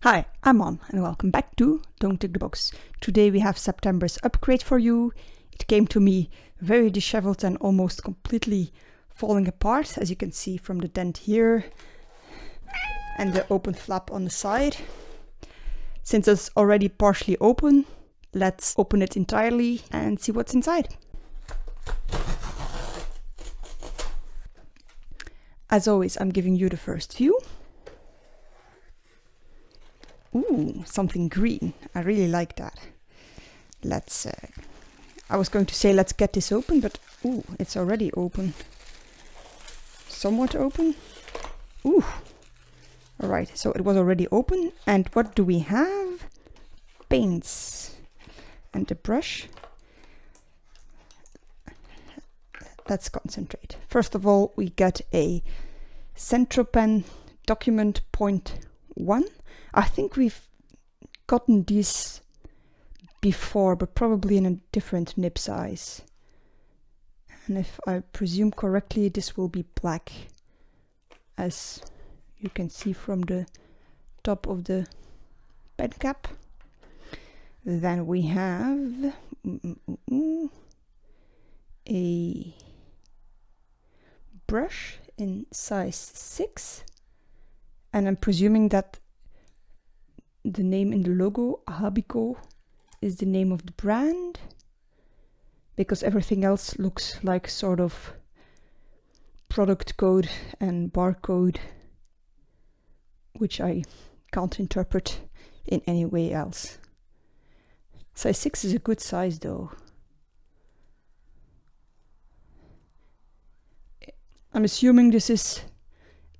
Hi, I'm On and welcome back to Don't Tick the Box. Today we have September's Upcrate for you. It came to me very disheveled and almost completely falling apart, as you can see from the dent here and the open flap on the side. Since it's already partially open, let's open it entirely and see what's inside. As always, I'm giving you the first view. Ooh, something green. I really like that. Let's, I was going to say let's get this open, but ooh, it's already open. Somewhat open. Ooh. Alright, so it was already open. And what do we have? Paints. And the brush. Let's concentrate. First of all, we get a Centropen document 0.1. I think we've gotten these before, but probably in a different nib size. And if I presume correctly, this will be black, as you can see from the top of the pen cap. Then we have a brush in size 6, and I'm presuming that the name in the logo, Habico, is the name of the brand, because everything else looks like sort of product code and barcode, which I can't interpret in any way else. Size 6 is a good size though. I'm assuming this is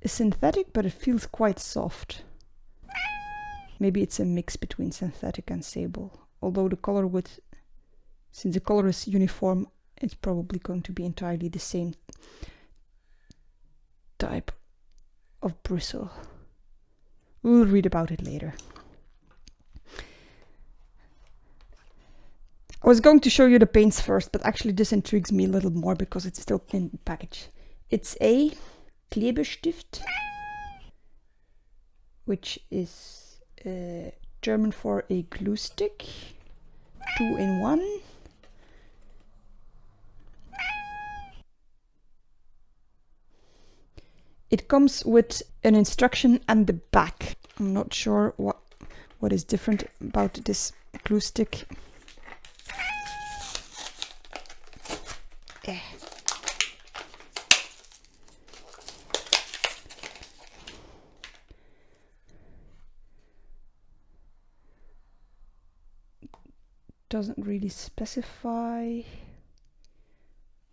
a synthetic, but it feels quite soft. Maybe it's a mix between synthetic and sable. Although the color would, since the color is uniform, it's probably going to be entirely the same type of bristle. We'll read about it later. I was going to show you the paints first, but actually this intrigues me a little more because it's still in the package. It's a Klebestift, which is German for a glue stick, 2-in-1. It comes with an instruction and the back. I'm not sure what is different about this glue stick. Doesn't really specify.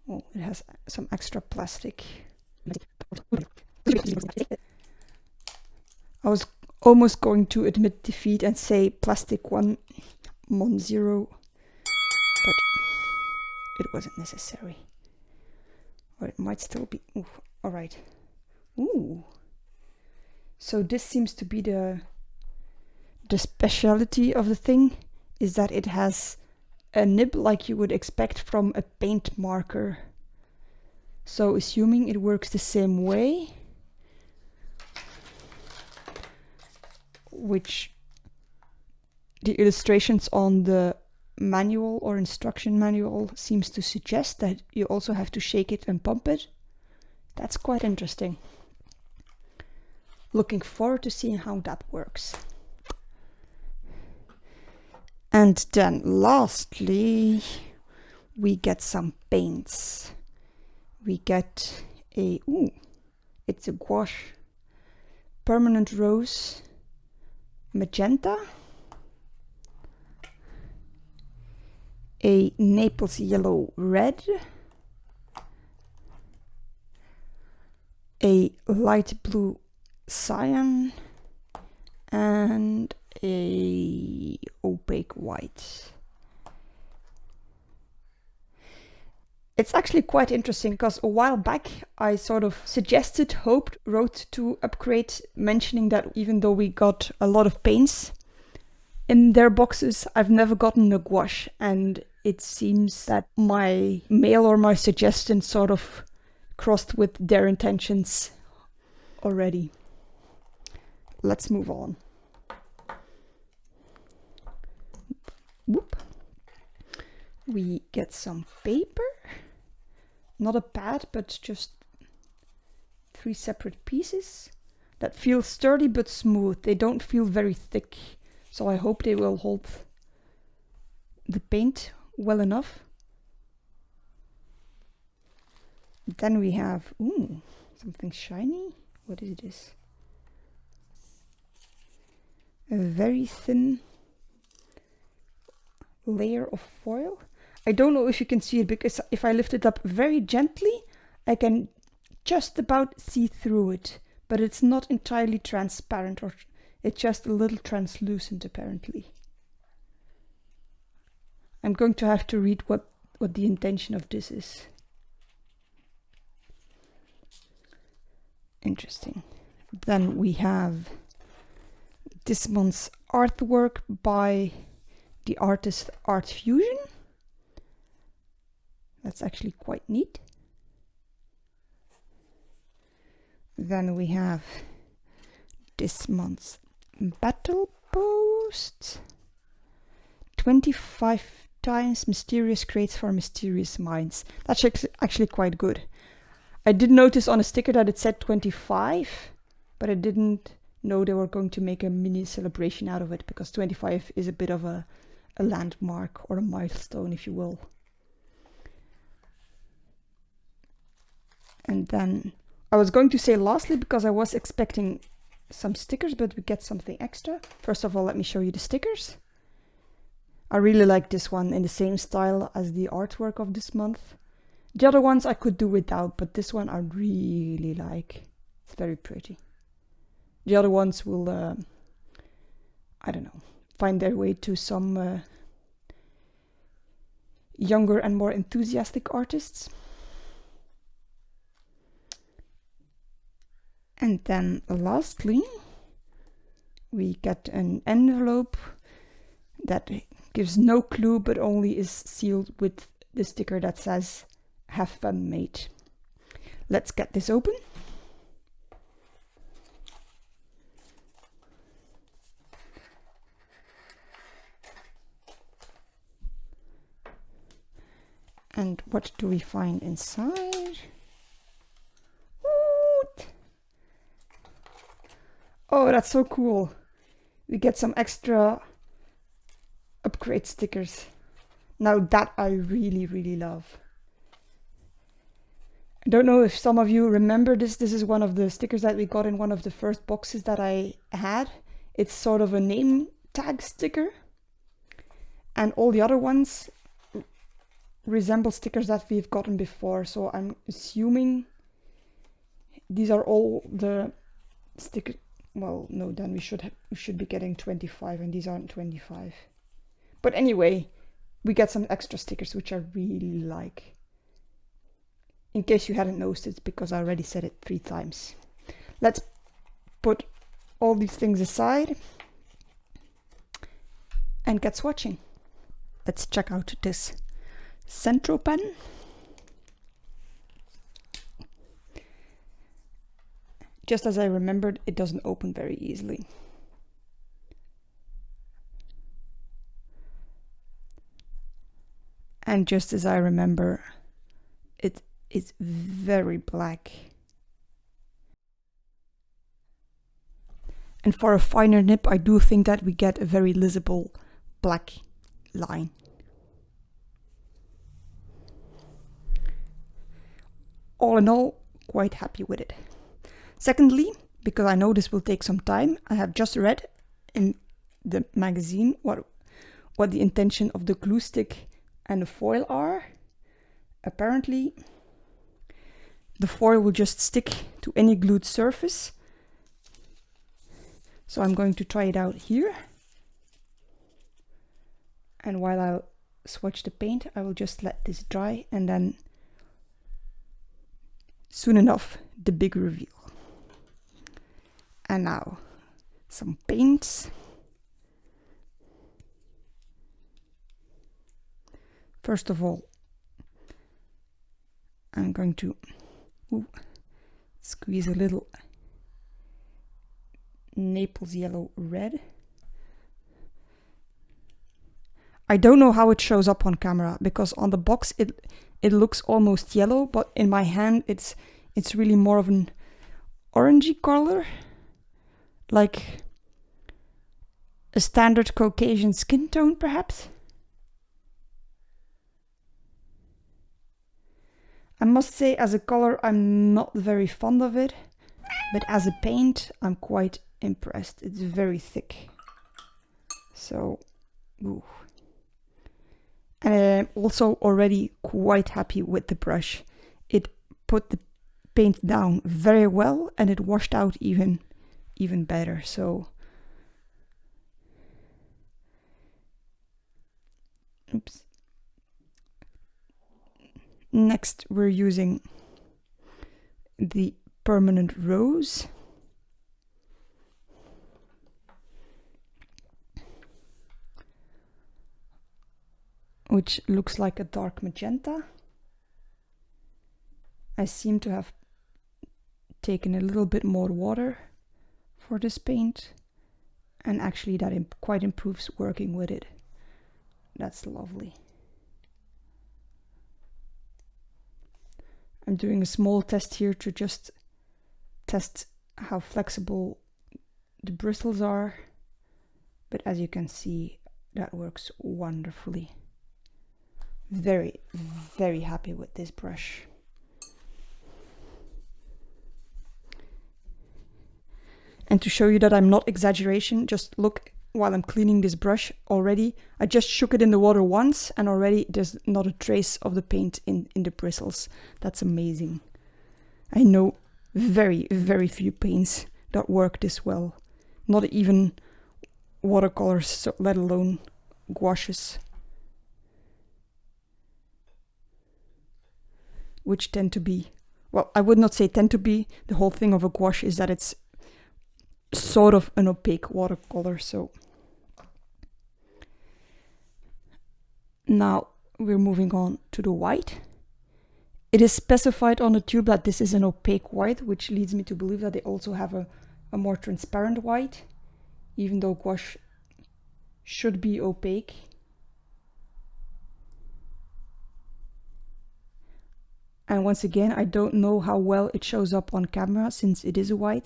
Oh, it has some extra plastic. I was almost going to admit defeat and say plastic 1 Mon 0, but it wasn't necessary. Or it might still be. Ooh, all right. Ooh. So this seems to be the speciality of the thing, is that it has a nib like you would expect from a paint marker. So assuming it works the same way, which the illustrations on the manual or instruction manual seems to suggest, that you also have to shake it and pump it. That's quite interesting. Looking forward to seeing how that works. And then lastly, we get some paints. We get a, it's a gouache, permanent rose, magenta, a Naples Yellow Red, a light blue Cyan, and a Opaque White. It's actually quite interesting because a while back I sort of wrote to Upcrate, mentioning that even though we got a lot of paints in their boxes, I've never gotten a gouache, and it seems that my mail or my suggestion sort of crossed with their intentions already. Let's move on. we get some paper, not a pad, but just 3 separate pieces that feel sturdy but smooth. They don't feel very thick, so I hope they will hold the paint well enough. Then we have, ooh, something shiny. What is this? A very thin layer of foil. I don't know if you can see it, because if I lift it up very gently, I can just about see through it, but it's not entirely transparent, or it's just a little translucent apparently. I'm going to have to read what the intention of this is. Interesting. Then we have this month's artwork by the artist Art Fusion. That's actually quite neat. Then we have this month's battle post. 25 times mysterious crates for mysterious minds. That's actually quite good. I did notice on a sticker that it said 25, but I didn't know they were going to make a mini celebration out of it, because 25 is a bit of a landmark, or a milestone, if you will. And then I was going to say lastly, because I was expecting some stickers, but we get something extra. First of all, let me show you the stickers. I really like this one, in the same style as the artwork of this month. The other ones I could do without, but this one I really like. It's very pretty. The other ones will, I don't know, find their way to some younger and more enthusiastic artists. And then lastly, we get an envelope that gives no clue, but only is sealed with the sticker that says "Have fun, mate." Let's get this open. And what do we find inside? What? Oh, that's so cool. We get some extra Upcrate stickers. Now that I really, really love. I don't know if some of you remember this. This is one of the stickers that we got in one of the first boxes that I had. It's sort of a name tag sticker. And all the other ones resemble stickers that we've gotten before. So I'm assuming these are all the stickers. Well, no, then we should be getting 25, and these aren't 25. But anyway, we get some extra stickers, which I really like. In case you hadn't noticed, it's because I already said it 3 times. Let's put all these things aside and get swatching. Let's check out this Centro pen. Just as I remembered, it doesn't open very easily. And just as I remember, it is very black. And for a finer nib, I do think that we get a very legible black line. All in all, quite happy with it. Secondly, because I know this will take some time, I have just read in the magazine what the intention of the glue stick and the foil are. Apparently, the foil will just stick to any glued surface. So I'm going to try it out here. And while I'll swatch the paint, I will just let this dry, and then soon enough, the big reveal. And now, some paints. First of all, I'm going to squeeze a little Naples Yellow Red. I don't know how it shows up on camera, because on the box it looks almost yellow, but in my hand it's really more of an orangey color, like a standard Caucasian skin tone perhaps. I must say, as a color I'm not very fond of it, but as a paint I'm quite impressed. It's very thick. So, ooh. And I'm also already quite happy with the brush. It put the paint down very well and it washed out even better. So, oops. Next we're using the Permanent Rose. Which looks like a dark magenta. I seem to have taken a little bit more water for this paint, and actually that quite improves working with it. That's lovely. I'm doing a small test here to just test how flexible the bristles are, but as you can see, that works wonderfully. Very, very happy with this brush. And to show you that I'm not exaggeration, just look while I'm cleaning this brush already. I just shook it in the water once and already there's not a trace of the paint in the bristles. That's amazing. I know very, very few paints that work this well. Not even watercolors, so let alone gouaches. Which tend to be, well, I would not say tend to be, the whole thing of a gouache is that it's sort of an opaque watercolor, so. Now we're moving on to the white. It is specified on the tube that this is an opaque white, which leads me to believe that they also have a more transparent white, even though gouache should be opaque. And once again, I don't know how well it shows up on camera since it is a white,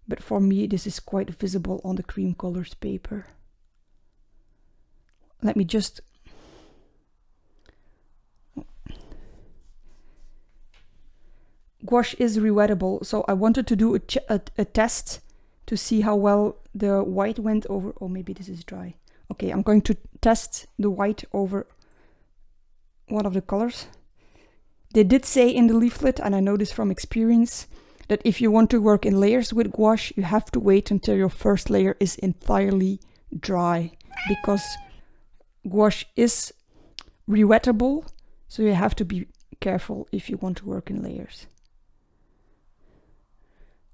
but for me this is quite visible on the cream colors paper. Let me just gouache is rewettable, so I wanted to do a test to see how well the white went over. Oh, maybe this is dry. Okay, I'm going to test the white over one of the colors. They did say in the leaflet, and I know this from experience, that if you want to work in layers with gouache, you have to wait until your first layer is entirely dry, because gouache is rewettable, so you have to be careful if you want to work in layers.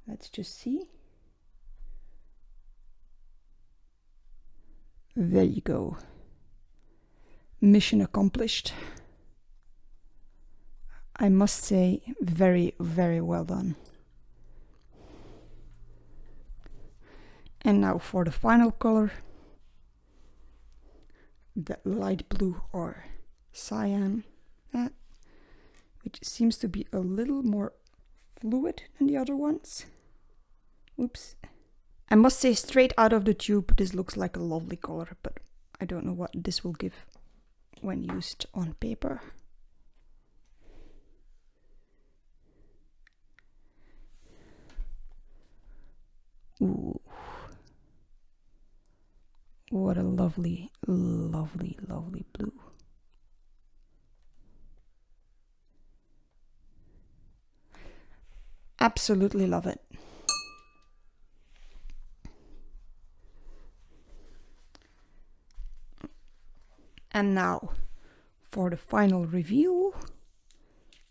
Let's just see. There you go. Mission accomplished. I must say, very, very well done. And now for the final color, the light blue or cyan, which seems to be a little more fluid than the other ones. Oops. I must say, straight out of the tube, this looks like a lovely color, but I don't know what this will give when used on paper. Ooh. What a lovely, lovely, lovely blue. Absolutely love it. And now for the final review.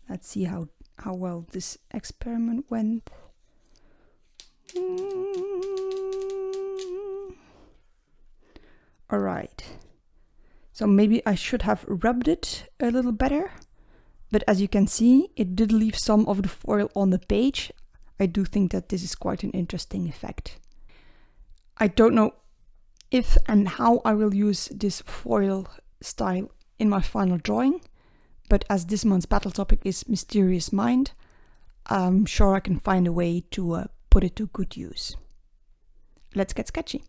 Let's see how well this experiment went. All right. So maybe I should have rubbed it a little better. But as you can see, it did leave some of the foil on the page. I do think that this is quite an interesting effect. I don't know if and how I will use this foil style in my final drawing, but as this month's battle topic is Mysterious Mind, I'm sure I can find a way to put it to good use. Let's get sketchy.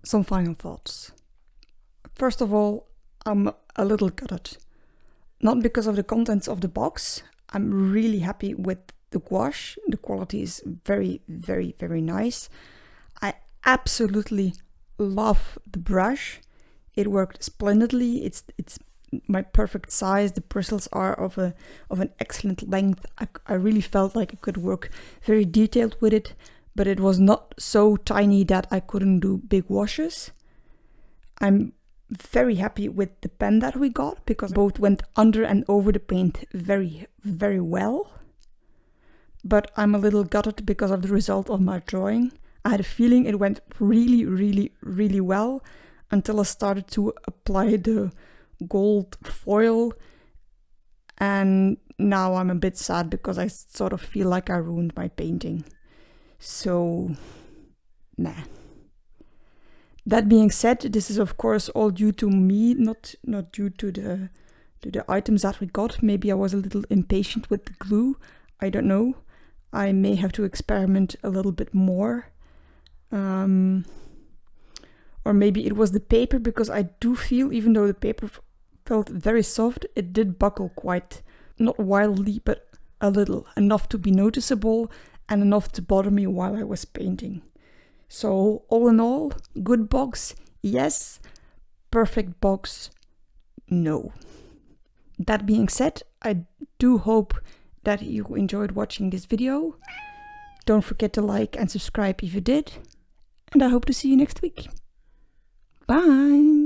Some final thoughts. First of all, I'm a little gutted. Not because of the contents of the box. I'm really happy with the gouache. The quality is very, very, very nice. I absolutely love the brush. It worked splendidly. It's my perfect size. The bristles are of an excellent length. I really felt like I could work very detailed with it, but it was not so tiny that I couldn't do big washes. I'm very happy with the pen that we got because both went under and over the paint very, very well. But I'm a little gutted because of the result of my drawing. I had a feeling it went really, really, really well until I started to apply the gold foil, and now I'm a bit sad because I sort of feel like I ruined my painting. So, nah. That being said, this is of course all due to me, not due to the items that we got. Maybe I was a little impatient with the glue. I don't know. I may have to experiment a little bit more. Or maybe it was the paper, because I do feel, even though the paper felt very soft, it did buckle quite, not wildly, but a little, enough to be noticeable and enough to bother me while I was painting. So all in all, good box, yes. Perfect box, no. That being said, I do hope that you enjoyed watching this video. Don't forget to like and subscribe if you did. And I hope to see you next week. Bye!